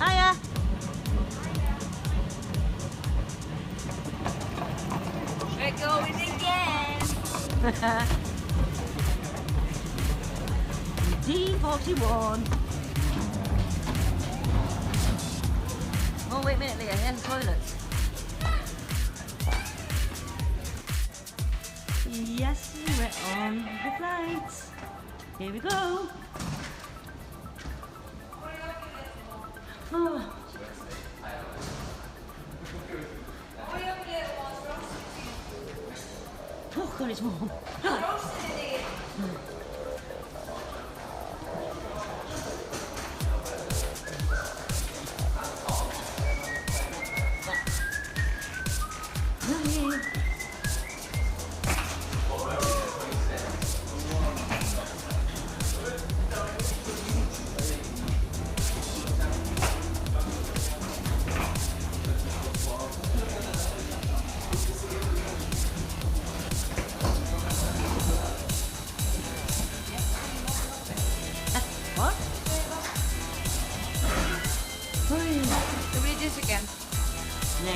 Hiya. We're going again. D41. Oh, wait a minute, Leah. Here's the toilets. Yes, we're on the flight. Here we go. Oh. Oh God, it's warm. What? Can we do this again? No.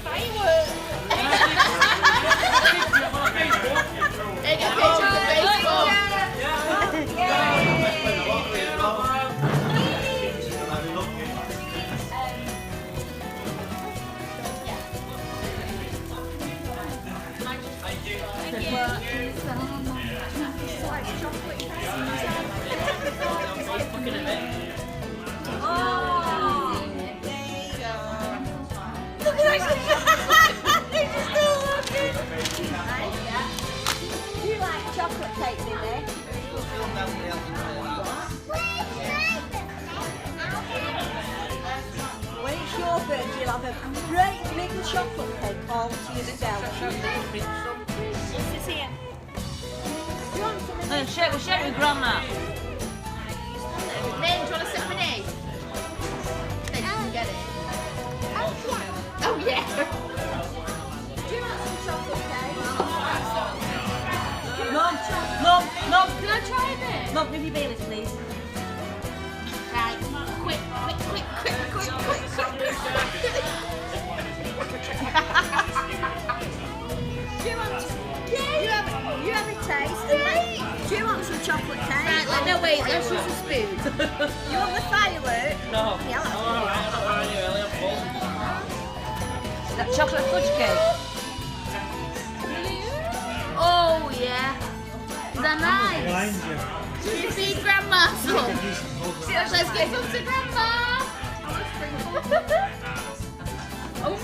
Fireworks. Take a picture of the baseball. Look at that. He's still looking. Do you like chocolate cake, Lily? When it's your birthday, you'll have a great little chocolate cake all to yourself. It's here. Do you want some of this? Share with Grandma. Then, do you want to sit with me? Then you can get it. Oh, yeah. Do you want some chocolate cake? Mum, Can I try a bit? Mum, give me Baileys, please. Right. Quick. Do you want you have a taste? Do you want some chocolate cake? Right, no, wait, let's use a spoon. You want the firework? No. Yeah, that's That chocolate fudge cake. Oh, yeah. Is that nice? Should we feed Grandma some? Let's get some to Grandma. Oh.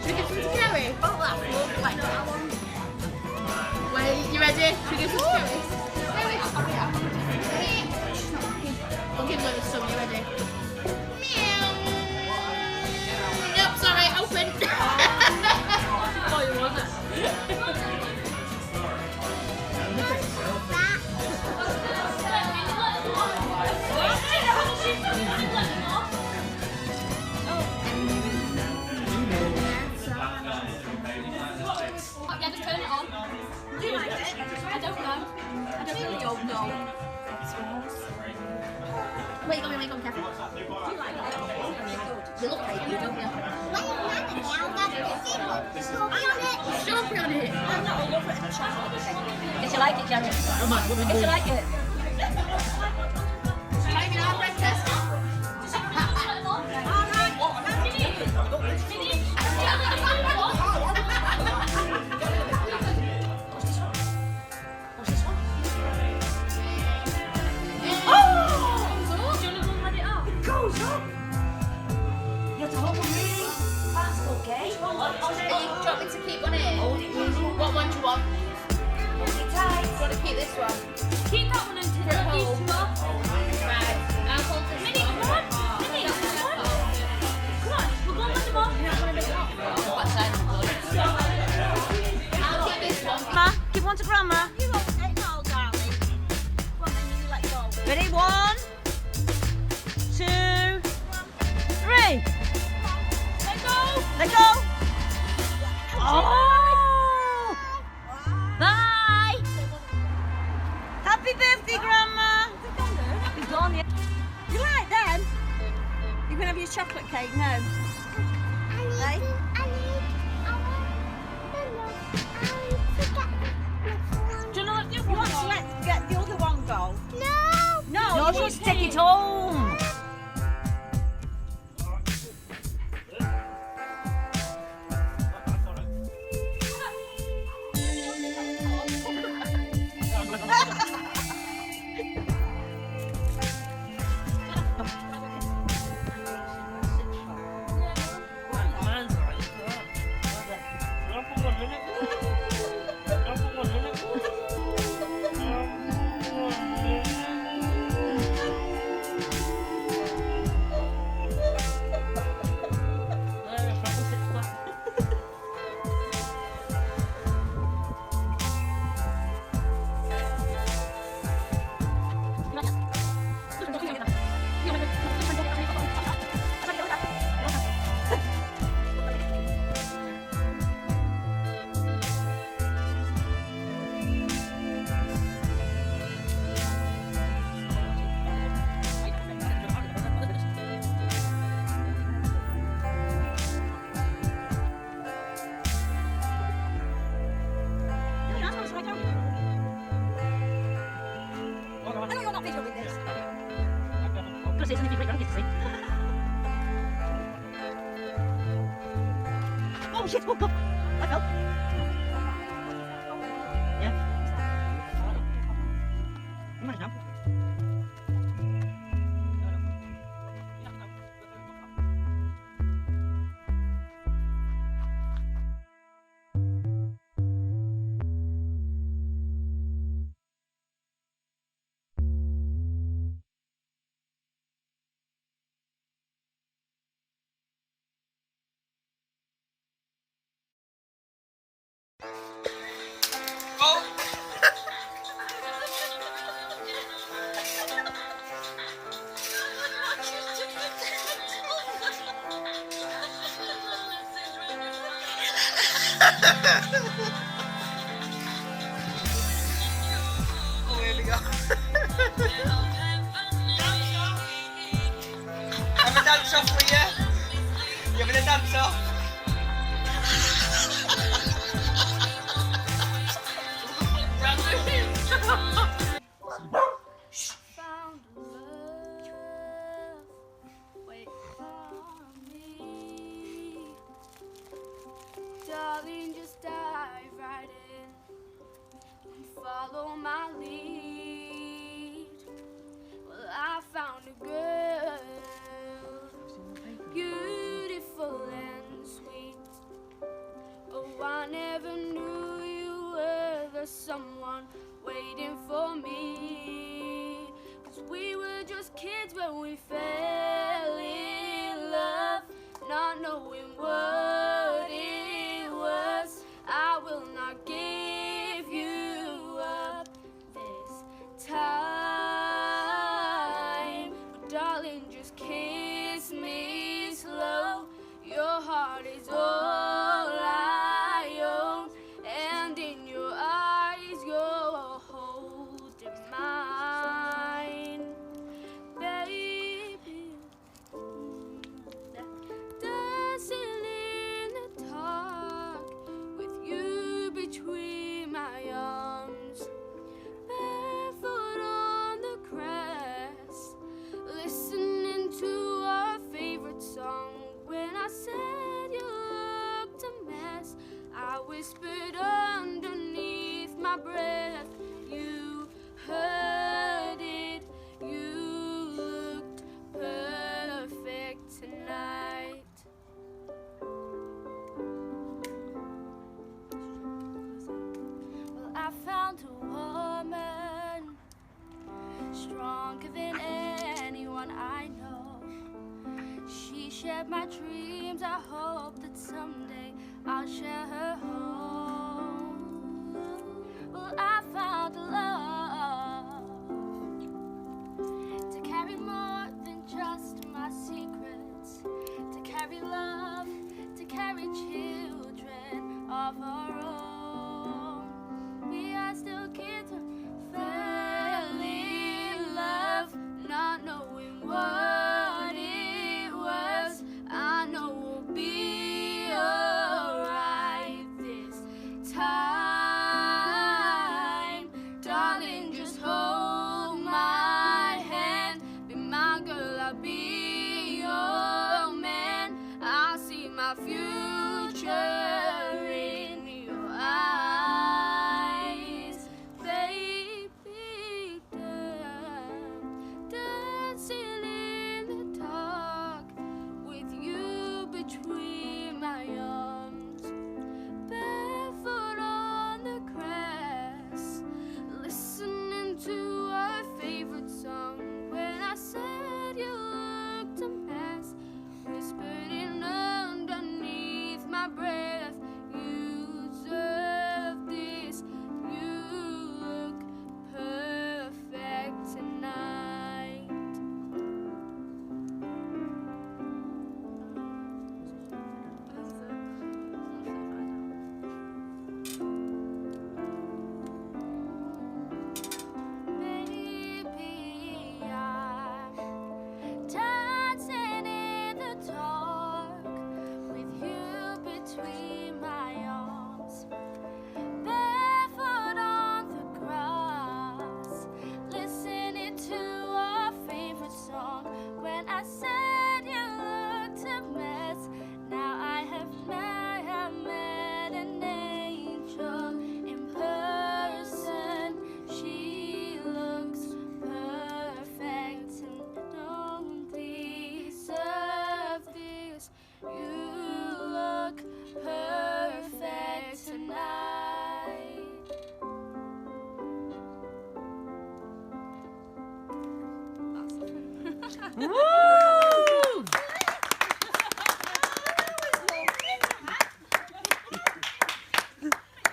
Should we give some to Kerry? Oh, that's lovely. Wait, you ready? Should we give some to Kerry? We'll give Lewis some, you ready? Meow. Nope, sorry, open. Oh, you want it? Yeah, just turn it on. Do you like it? I don't know. I really don't know. Wait, go on, Catherine. Do you like it? They look like you, don't you? Strawberry on it. I'm not a lover of chocolate cake. If you like it, Janet. If you like it. Maybe our breakfast. Do you want me to keep one in? What one do you want? Do you want to keep this one? Keep that one until For at these home. two off. Right. I'll hold this Minnie, come on. Minnie, come on. Come on, we're going to let them off. What side? I'll keep this one. Ma, give one to Grandma. You won't take it all, darling. Well, then you let go. Ready? 1, 2, 3. Let go. Oh! Bye. Happy birthday, Grandma. He's gone, yeah. You like them? You can have your chocolate cake now. Hey? Do you know what You want to get the other one go? No, No, you just want take it home. shit, go. Let go. Yeah. You manage now. Oh, here we go. Have a dance off with you. You having a dance off? Found love, wait for me. Darling, just dive right in and follow my lead. Well, I found a girl, beautiful and sweet. Oh, I never knew you were the someone waiting for me. 'Cause we were just kids when we fell in love, not knowing what it was. I will not give you up this time. But darling, just kiss me slow. Your heart is all I own, and in your eyes you're holding mine, baby. Dancing in the dark with you between my arms, barefoot on the grass, listening to our favorite song. When I said you looked a mess, I whispered underneath my breath. You heard it. You looked perfect tonight. Well, I found a woman stronger than anyone I know. She shared my dreams. I hope that someday I'll share her home. Well, I found a love to carry more than just my secrets, to carry love, to carry children of our own. We are still kids who fell in love, not knowing what it was. I know we'll be alright this time. Darling, just hold my hand. Be my girl, I'll be your man. I see my future in your Woo!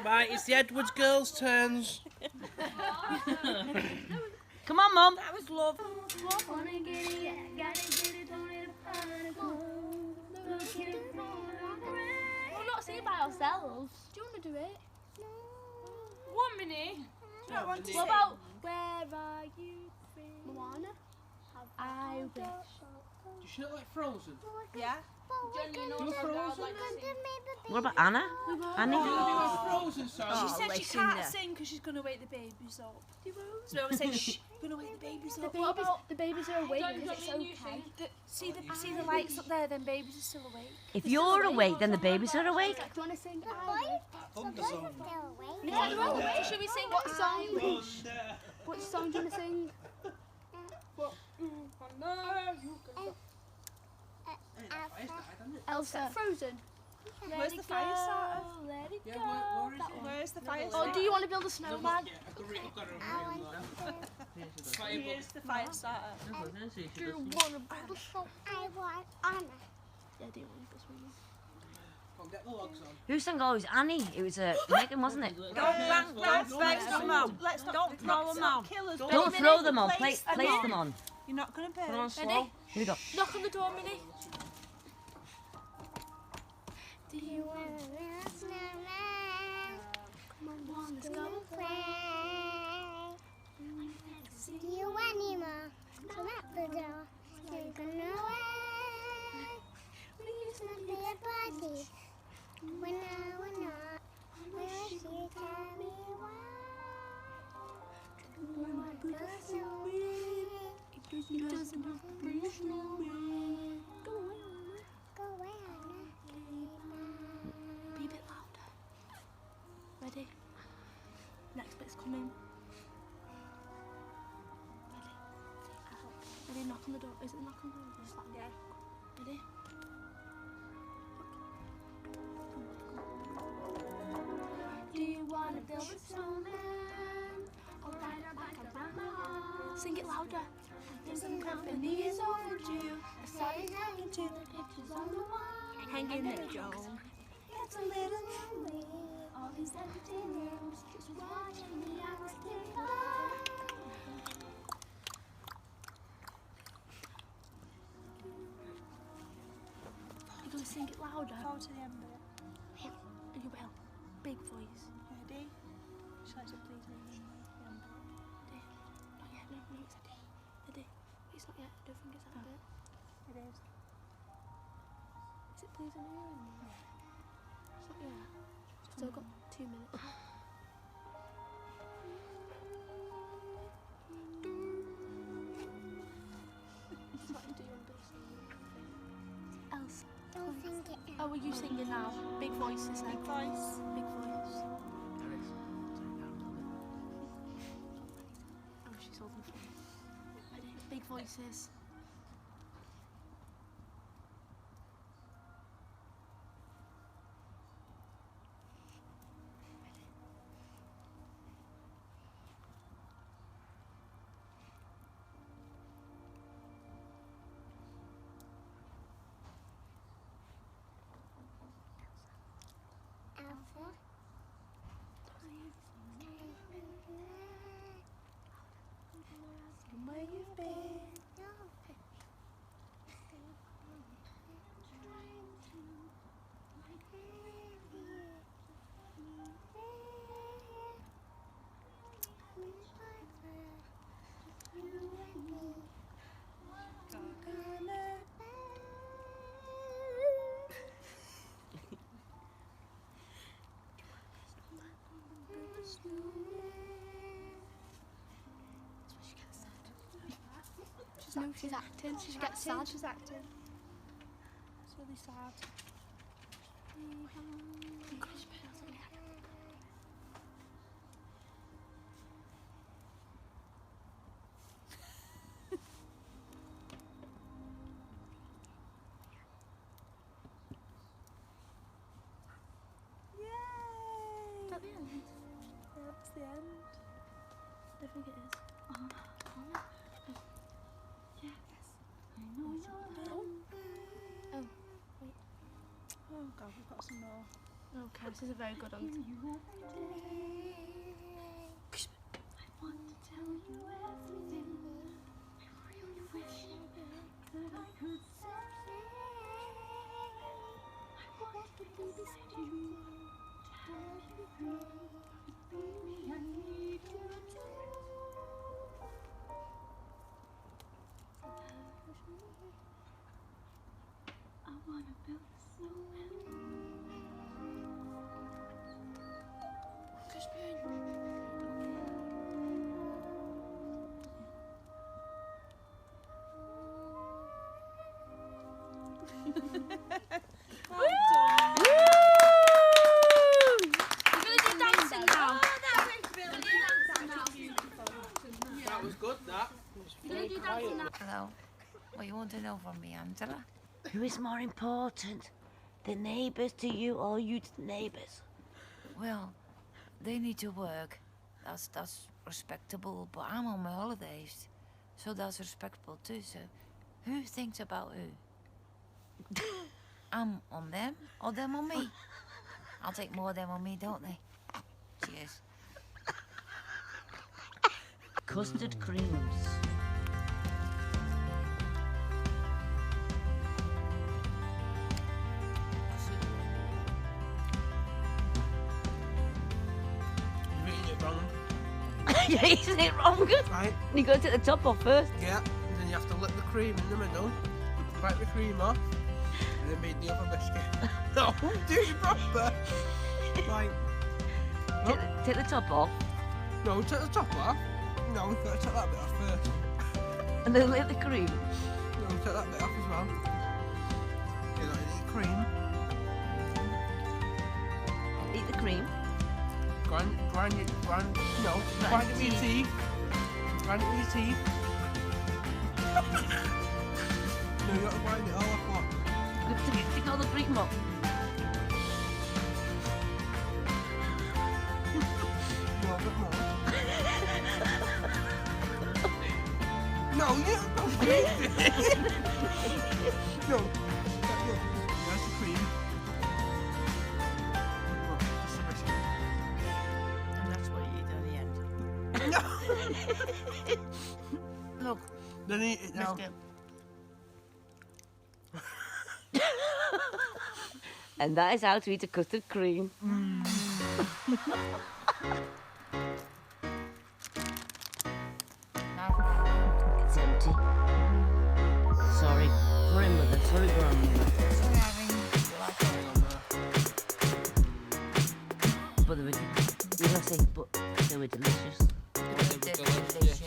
Right, it's the Edwards girls' turns. Come on, Mum. That was love. We're not singing by ourselves. Do you want to do it? 1 minute. I want to What sing. about Where Are You? Moana? I wish. You should like Frozen. Yeah. Jen, you know Do a what song I'd Frozen. like to sing? What about Anna? Annie? Do a Frozen song. She Oh, said she Lucinda. can't sing because she's going to wake the babies up. So I say, shh, going to wake the babies up. The babies are awake Jen, because do it's you want me and okay. you sing? See the lights up there, then babies are still awake. If you're awake, then the babies are awake. Do you want to sing? Thunderzone. Yeah, they're all awake. Should we sing What song? Thunder. What song do you want to sing? Elsa. Frozen. Where's the fire starter? Let it Yeah, go. where is it? Where's the fire Oh, starter? do you want to build a snowman? Yeah, I've got it written down. Here's the fire starter. I want Anna. Yeah, do you want this one? Go on, get the logs on. Who sang? Oh, it was Annie. It was Megan, wasn't it? Don't throw them on. Kill us. Don't throw them on. Place them on. You're not going to pay. Put them on slow. Here we go. Knock on the door, Minnie. Do you want to build a snowman? Come on, let's Do go. you play? Do you want any more? Come out the door. Take a away. Please not be a party. When we're not. Will she tell me why? Do you want to build a snowman? It doesn't bring snowman. Go away, Anna. Go away, Anna. Be a bit louder. Ready? Next bit's coming. Ready? Knock on the door. Is it knock on the door? Is that yeah. Ready? Do you want to build a snowman? Or ride our bike around the hall? Sing it louder. Some company is overdue. I started hanging to the pictures on the wall. Hang in there, Joe. It's a little lonely. All these empty rooms, just watching the hours tick by. You're gonna sing it louder. Go to the end bit. You will. Big voice. Ready? Shall I say please leave me? Ready? Not yet. No, it's a D. Ready? It's not yet. I don't think it's that bit. It is. Is it please in the room? It's not yet. Still got 2 minutes. It's not do you want to Elsa. Don't think it. Oh, are you singing now? Big voices then. Big voice. Big voice. Oh, she's holding the phone. Ready? Big voices. Elsa. Where you've been. She's acting. She gets sad. She's acting. It's really sad. Yay! Is that the end? That's the end. I think it is. Yes. Oh God, we've got some more. Okay, this is a very good one. We're gonna do dancing now. That was good, that. We're gonna do dancing now. Hello. What you want to know from me, Angela? Who is more important? The neighbours to you or you to the neighbours? Well, they need to work. That's respectable, but I'm on my holidays. So that's respectable too, so who thinks about who? I'm on them or them on me? I'll take more of them on me, don't they? Cheers. Custard creams. You're eating it wrong. Yeah, isn't it wrong? Right? You got to take the top off first. Yeah. And then you have to let the cream in the middle. Bite the cream off. And then beat the other biscuit. No, do it proper. Right. Take the top off No, take the top off. No, we've got to take that bit off first. and then let the cream. No, take that bit off as well. You don't eat cream. Eat the cream. Grind it, no, Grind grind it with your teeth. teeth. Grind it with your teeth. No, you got to grind it all off what? Take all the cream off. No, a bit more. No, you don't do it. No, that's the cream. Look, that's the biscuit. And that's what you eat at the end. No. Look, Then eat it now. biscuit. And that is how to eat a custard cream. It's empty. Sorry, grandmother. Sorry, grandmother. Sorry, Irene. You like it? But they were, you know, say, but they were delicious. They're delicious.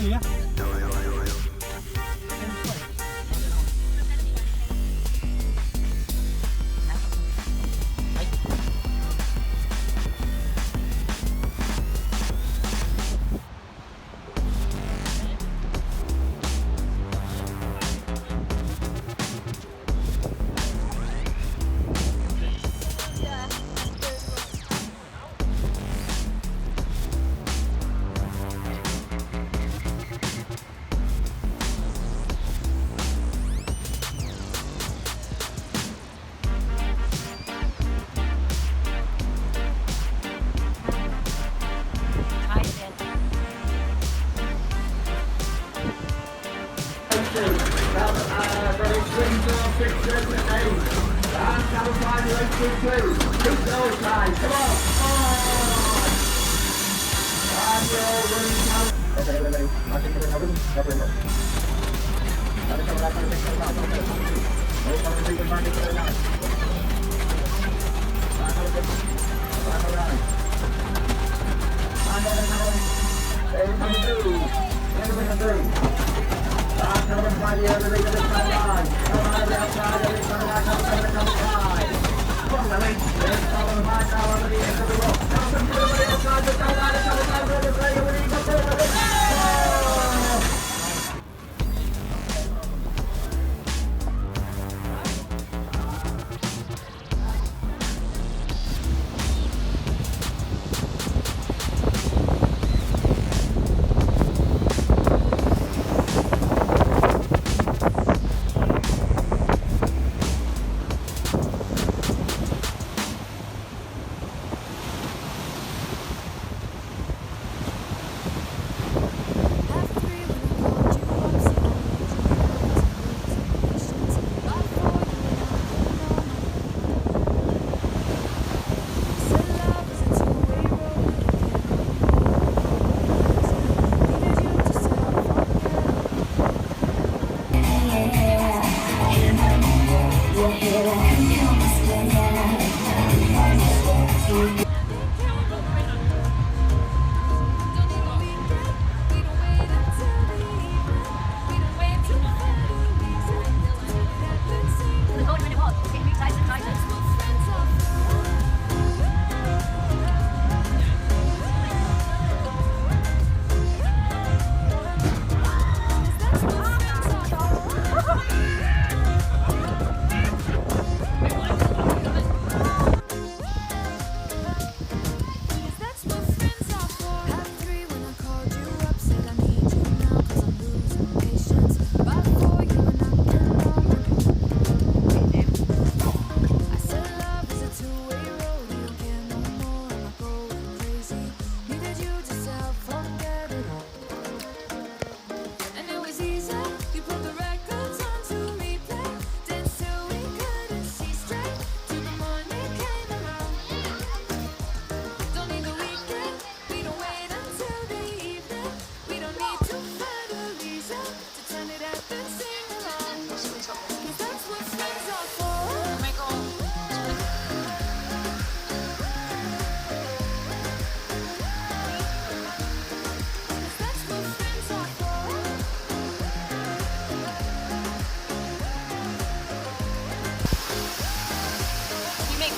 here.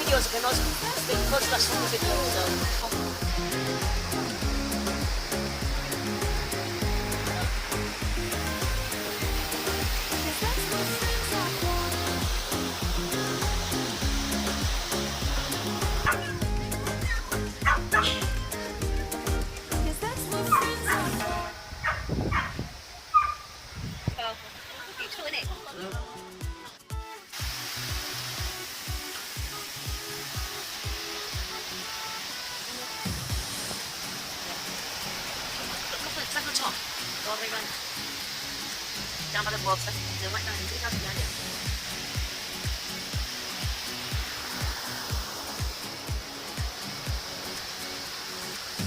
videos que no because that's the video, so. Jangan pada box, jangan nanti kita aja.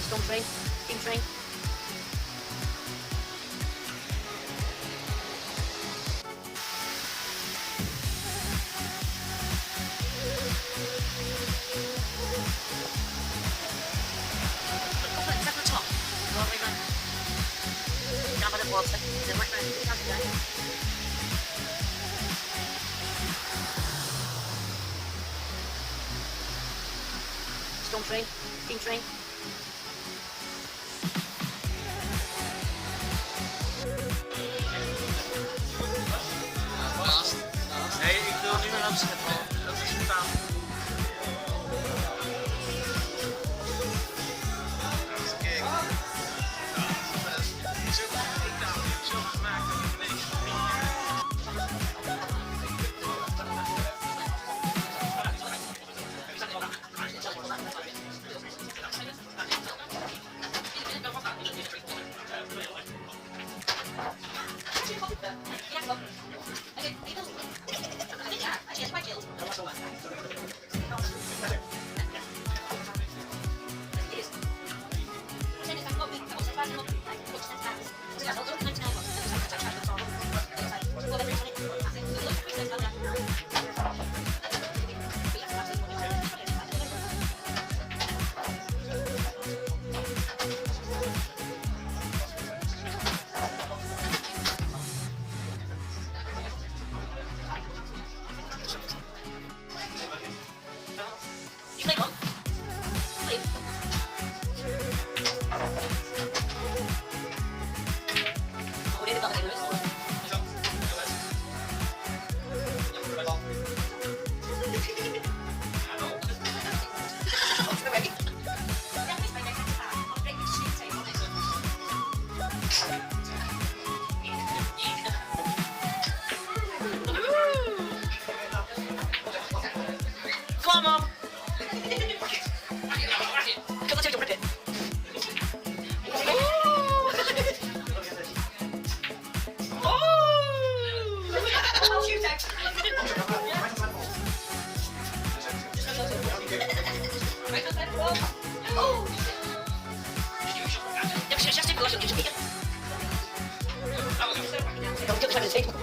Stone train, king train. Jangan pada water. Then wet round the cafe. Storm train, steam train. Nee, ik wil niet meer Amsterdam. Dat is gedaan. Kijk. Zo gemaakt dat ik weet. Come on, Mum. Come on, take a rip it. Oh! Shoot out. Oh! Just take a look at the video. Don't get the table.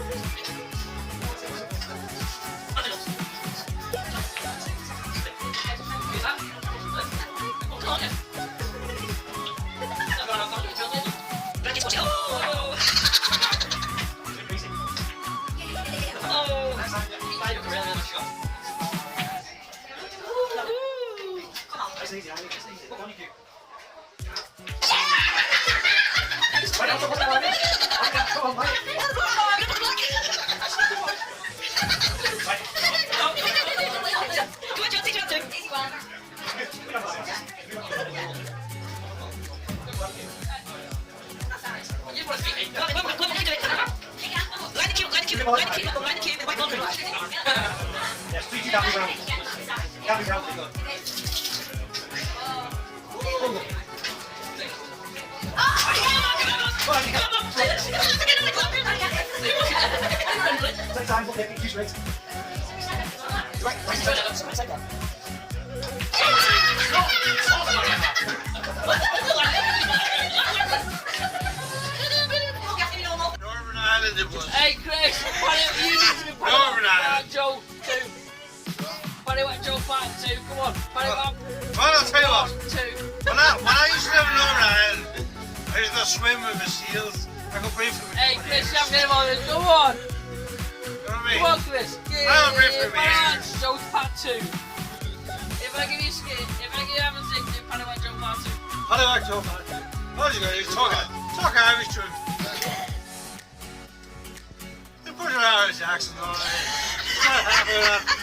Northern Ireland it was. Hey Chris, you need to be Northern Ireland. Joe 2. Pennywet Joe Part 2, come on. Pennywet Well, I'll tell you what. 2. When I used to live in Northern Ireland, I used to swim with the seals. I could breathe for me. Hey Chris, you haven't getting on this, come on. You know what I mean? Come on Chris. I'm ready for me. Joe Part 2. If I give you skin, if I give you having six, do Pennywet Joe Part 2. How do I talk? How's you guys talk Irish to him? You put your Irish accent on it. I'm not happy with that.